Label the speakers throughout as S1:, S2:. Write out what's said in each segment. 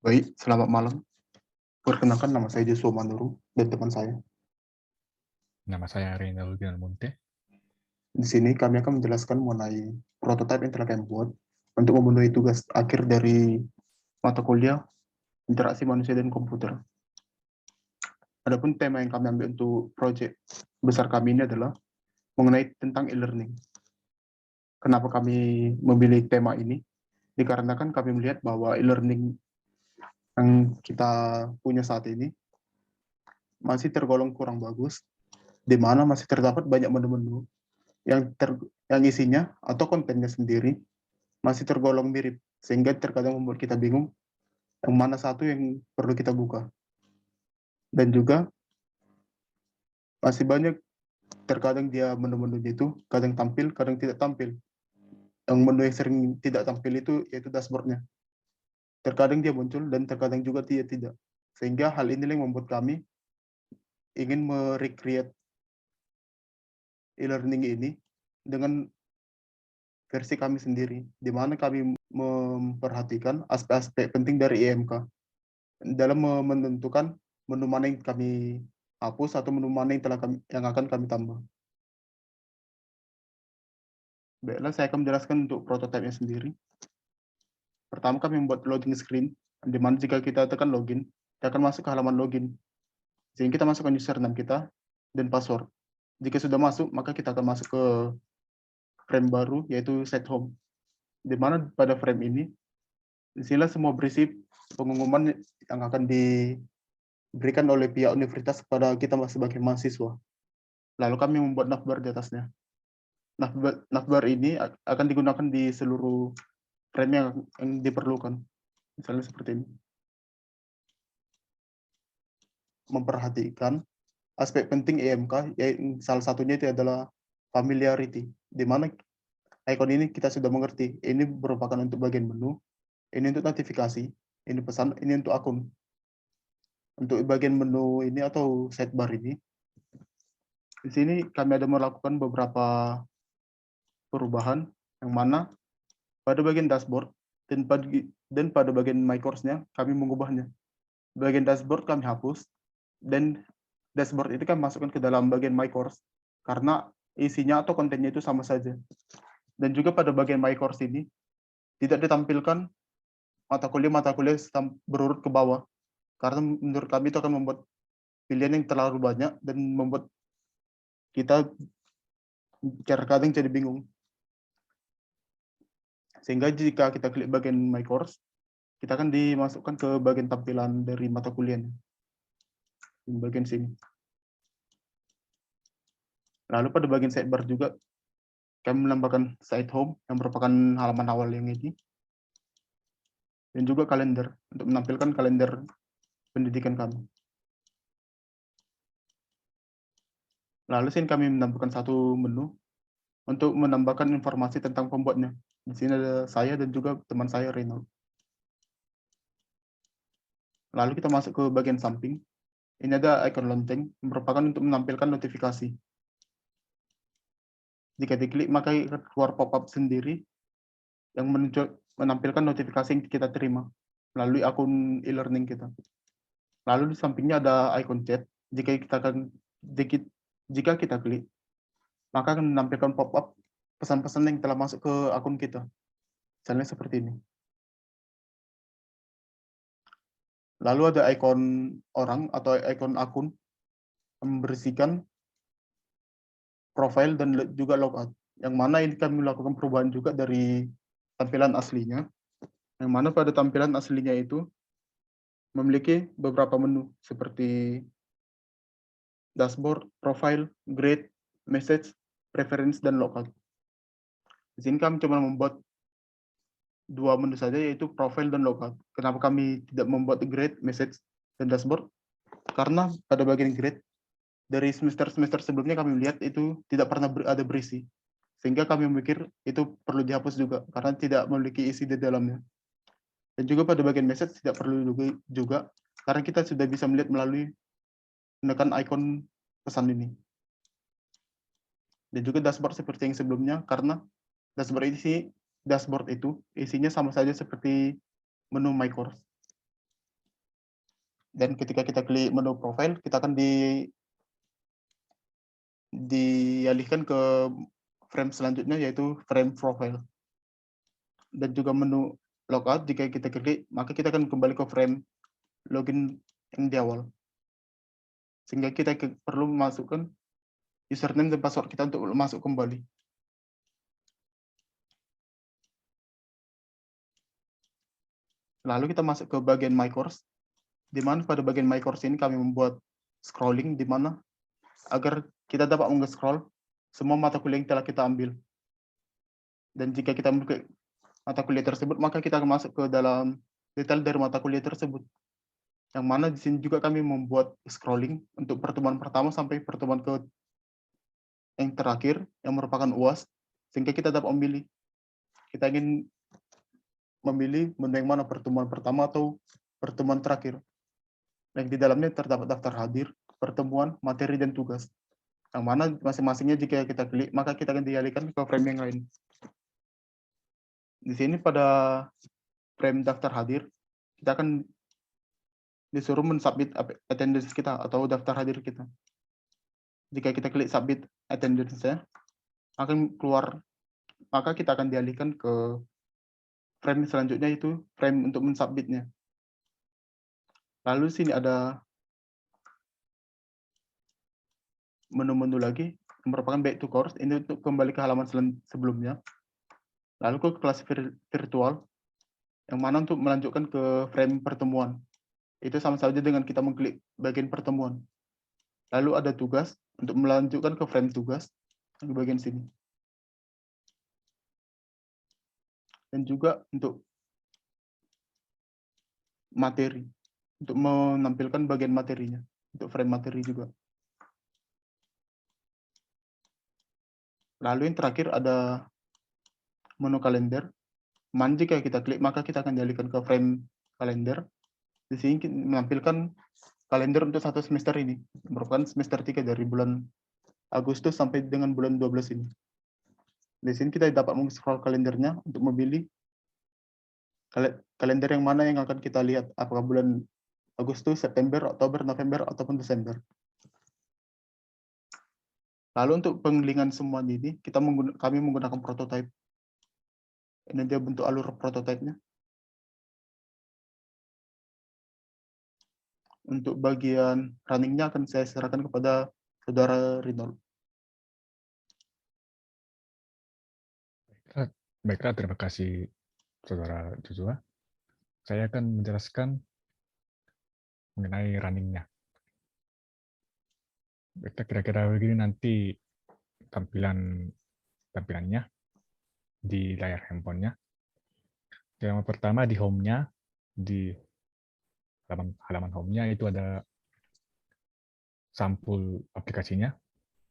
S1: Baik, selamat malam. Perkenalkan nama saya Joshua Manuru dan teman saya.
S2: Nama saya Reynald Munte.
S1: Di sini kami akan menjelaskan mengenai prototipe yang telah kami buat untuk memenuhi tugas akhir dari mata kuliah interaksi manusia dan komputer. Adapun tema yang kami ambil untuk proyek besar kami ini adalah mengenai tentang e-learning. Kenapa kami memilih tema ini? Dikarenakan kami melihat bahwa e-learning yang kita punya saat ini masih tergolong kurang bagus, di mana masih terdapat banyak menu-menu yang yang isinya atau kontennya sendiri masih tergolong mirip, sehingga terkadang membuat kita bingung yang mana satu yang perlu kita buka. Dan juga masih banyak terkadang dia menu-menunya itu kadang tampil, kadang tidak tampil. Yang menu yang sering tidak tampil itu yaitu dashboardnya. Terkadang dia muncul dan terkadang juga dia tidak. Sehingga hal ini yang membuat kami ingin merecreate e-learning ini dengan versi kami sendiri, di mana kami memperhatikan aspek-aspek penting dari EMK dalam menentukan menu mana yang kami hapus atau menu mana yang akan kami tambah. Baiklah, saya akan menjelaskan untuk prototipenya sendiri. Pertama, kami membuat login screen, di mana jika kita tekan login, kita akan masuk ke halaman login. Sehingga kita masukkan username kita dan password. Jika sudah masuk, maka kita akan masuk ke frame baru, yaitu set home. Di mana pada frame ini, disinilah semua berisi pengumuman yang akan diberikan oleh pihak universitas kepada kita sebagai mahasiswa. Lalu kami membuat navbar di atasnya. Navbar ini akan digunakan di seluruh frame yang diperlukan. Misalnya seperti ini. Memperhatikan aspek penting EMK, yaitu salah satunya itu adalah familiarity, di mana ikon ini kita sudah mengerti. Ini merupakan untuk bagian menu, ini untuk notifikasi, ini pesan, ini untuk akun. Untuk bagian menu ini atau sidebar ini, di sini kami ada melakukan beberapa perubahan, yang mana pada bagian dashboard dan pada bagian my course-nya kami mengubahnya. Bagian dashboard kami hapus, dan dashboard itu kami masukkan ke dalam bagian my course karena isinya atau kontennya itu sama saja. Dan juga pada bagian my course ini tidak ditampilkan mata kuliah berurut ke bawah, karena menurut kami itu akan membuat pilihan yang terlalu banyak dan membuat kita kadang jadi bingung. Sehingga jika kita klik bagian my course, kita akan dimasukkan ke bagian tampilan dari mata kuliahnya. Di bagian sini. Lalu pada bagian sidebar juga, kami menambahkan site home yang merupakan halaman awal yang ini. Dan juga kalender, untuk menampilkan kalender pendidikan kami. Lalu sini kami menambahkan satu menu untuk menambahkan informasi tentang pembuatnya. Di sini ada saya dan juga teman saya, Reynald. Lalu kita masuk ke bagian samping. Ini ada icon lonceng, merupakan untuk menampilkan notifikasi. Jika diklik, maka keluar pop-up sendiri yang menampilkan notifikasi yang kita terima melalui akun e-learning kita. Lalu di sampingnya ada icon chat. Jika kita klik, maka akan menampilkan pop-up pesan-pesan yang telah masuk ke akun kita. Misalnya seperti ini. Lalu ada ikon orang atau ikon akun yang memberisikan profil dan juga logout. Yang mana ini kami melakukan perubahan juga dari tampilan aslinya. Yang mana pada tampilan aslinya itu memiliki beberapa menu seperti dashboard, profile, grade, message, preference, dan logout. Di sini kami coba membuat dua menu saja, yaitu profile dan logout. Kenapa kami tidak membuat grade, message, dan dashboard? Karena pada bagian grade, dari semester-semester sebelumnya kami lihat itu tidak pernah ada berisi. Sehingga kami memikir itu perlu dihapus juga, karena tidak memiliki isi di dalamnya. Dan juga pada bagian message tidak perlu juga, karena kita sudah bisa melihat melalui menekan ikon pesan ini. Dan juga dashboard seperti yang sebelumnya, karena dashboard itu isinya sama saja seperti menu my course. Dan ketika kita klik menu profile, kita akan dialihkan ke frame selanjutnya, yaitu frame profile. Dan juga menu logout, jika kita klik, maka kita akan kembali ke frame login yang di awal. Sehingga kita perlu memasukkan username dan password kita untuk masuk kembali. Lalu kita masuk ke bagian My Course, di mana pada bagian My Course ini kami membuat scrolling, di mana agar kita dapat meng-scroll semua mata kuliah yang telah kita ambil. Dan jika kita memiliki mata kuliah tersebut, maka kita akan masuk ke dalam detail dari mata kuliah tersebut. Yang mana di sini juga kami membuat scrolling untuk pertemuan pertama sampai pertemuan yang terakhir, yang merupakan UAS, sehingga kita dapat memilih. Kita ingin memilih menu yang mana, pertemuan pertama atau pertemuan terakhir. Yang di dalamnya terdapat daftar hadir, pertemuan, materi, dan tugas. Yang mana masing-masingnya jika kita klik, maka kita akan dialihkan ke frame yang lain. Di sini pada frame daftar hadir, kita akan disuruh mensubmit attendance kita atau daftar hadir kita. Jika kita klik submit attendance-nya, akan keluar, maka kita akan dialihkan ke frame selanjutnya, yaitu frame untuk mensubmitnya. Lalu sini ada menu-menu lagi yang merupakan back to course, ini untuk kembali ke halaman sebelumnya. Lalu ke kelas virtual, yang mana untuk melanjutkan ke frame pertemuan. Itu sama saja dengan kita mengklik bagian pertemuan. Lalu ada tugas untuk melanjutkan ke frame tugas di bagian sini. Dan juga untuk materi, untuk menampilkan bagian materinya, untuk frame materi juga. Lalu yang terakhir ada menu kalender. Man, jika kita klik, maka kita akan dialihkan ke frame kalender. Di sini menampilkan kalender untuk satu semester ini, merupakan semester 3 dari bulan Agustus sampai dengan bulan 12 ini. Di sini kita dapat meng-scroll kalendernya untuk memilih kalender yang mana yang akan kita lihat, apakah bulan Agustus, September, Oktober, November, ataupun Desember. Lalu untuk penggilingan semua ini, kami menggunakan prototype. Ini dia bentuk alur prototipenya. Untuk bagian runningnya akan saya serahkan kepada Saudara Rinald.
S2: Baiklah, terima kasih Saudara Joshua. Saya akan menjelaskan mengenai running-nya. Kira-kira begini nanti tampilannya di layar handphonenya. Yang pertama di home-nya, di halaman home-nya itu ada sampul aplikasinya.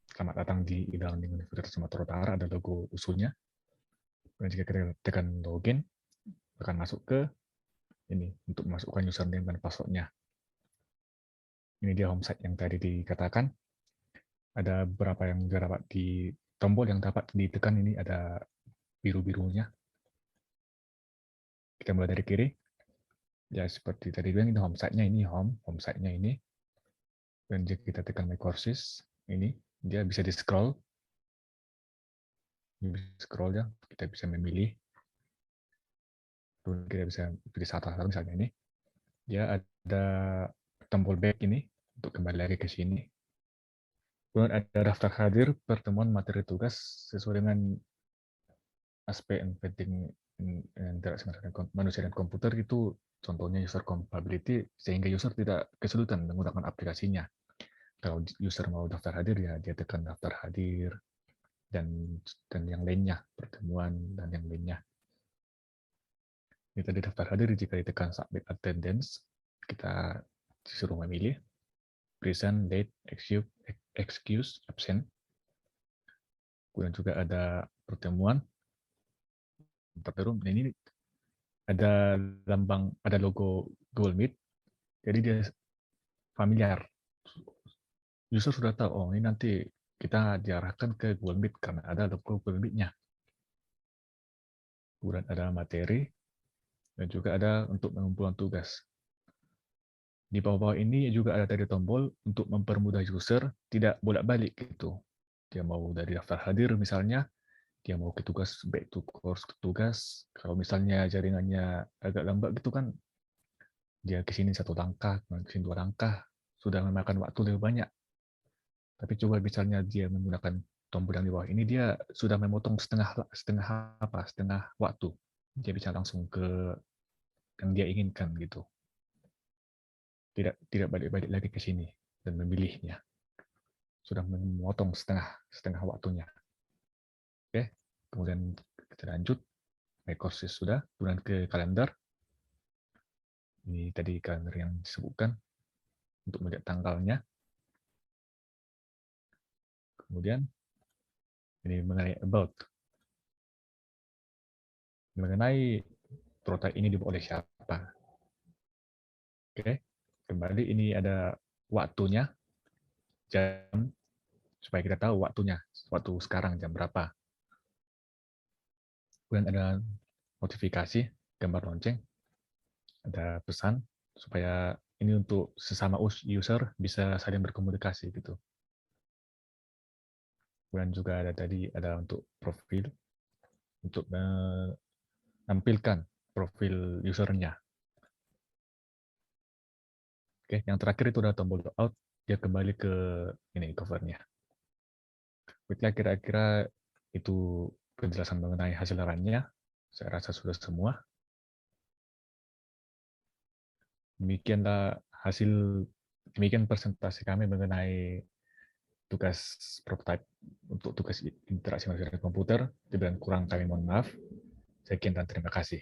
S2: Selamat datang di e-learning Universitas Sumatera Utara, ada logo usulnya. Dan jika kita tekan login, akan masuk ke ini untuk memasukkan username dan password-nya. Ini dia homesite yang tadi dikatakan. Ada beberapa yang dapat di tombol yang dapat ditekan, ini ada biru-birunya. Kita mulai dari kiri. Ya seperti tadi bilang, ini homesite-nya, ini homesite-nya ini. Dan jika kita tekan My Courses, ini dia bisa di-scroll. Scroll ya, kita bisa memilih. Lalu kita bisa pilih satu-satu, misalnya ini. Dia ada tombol back ini untuk kembali lagi ke sini. Kemudian ada daftar hadir, pertemuan, materi tugas sesuai dengan aspek penting interaksi manusia dan komputer. Itu contohnya user compatibility, sehingga user tidak kesulitan menggunakan aplikasinya. Kalau user mau daftar hadir, ya dia tekan daftar hadir dan yang lainnya, pertemuan dan yang lainnya. Ini tadi daftar hadir, jika ditekan submit attendance, kita disuruh memilih present, date, excuse, absent. Kemudian juga ada pertemuan. Ini ada lambang, ada logo Google Meet. Jadi dia familiar. User sudah tahu, oh ini nanti kita diarahkan ke Google Meet karena ada logo Google Meet-nya. Kemudian ada materi, dan juga ada untuk pengumpulan tugas. Di bawah-bawah ini juga ada tadi tombol untuk mempermudah user tidak bolak-balik gitu. Dia mau dari daftar hadir misalnya, dia mau ke tugas, back to course ke tugas. Kalau misalnya jaringannya agak lambat gitu kan, dia ke sini 1 langkah, ke sini 2 langkah, sudah memakan waktu lebih banyak. Tapi coba misalnya dia menggunakan tombol yang di bawah ini, dia sudah memotong setengah waktu. Dia bisa langsung ke yang dia inginkan gitu. Tidak balik-balik lagi ke sini dan memilihnya. Sudah memotong setengah waktunya. Oke, kemudian kita lanjut. My courses sudah, kemudian ke kalender. Ini tadi kalender yang disebutkan untuk melihat tanggalnya. Kemudian ini mengenai about. Mengenai prototipe ini dibuat oleh siapa. Oke, kembali ini ada waktunya, jam, supaya kita tahu waktunya, waktu sekarang jam berapa. Kemudian ada notifikasi, gambar lonceng, ada pesan, supaya ini untuk sesama user bisa saling berkomunikasi gitu. Kemudian juga ada tadi ada untuk profil, untuk menampilkan profil usernya. Oke, yang terakhir itu ada tombol logout, dia kembali ke ini covernya. Kira-kira itu penjelasan mengenai hasil runnya. Saya rasa sudah semua. Demikian presentasi kami mengenai tugas prototype untuk tugas interaksi manusia dan komputer. Dibilang kurang kami mohon maaf. Sekian dan terima kasih.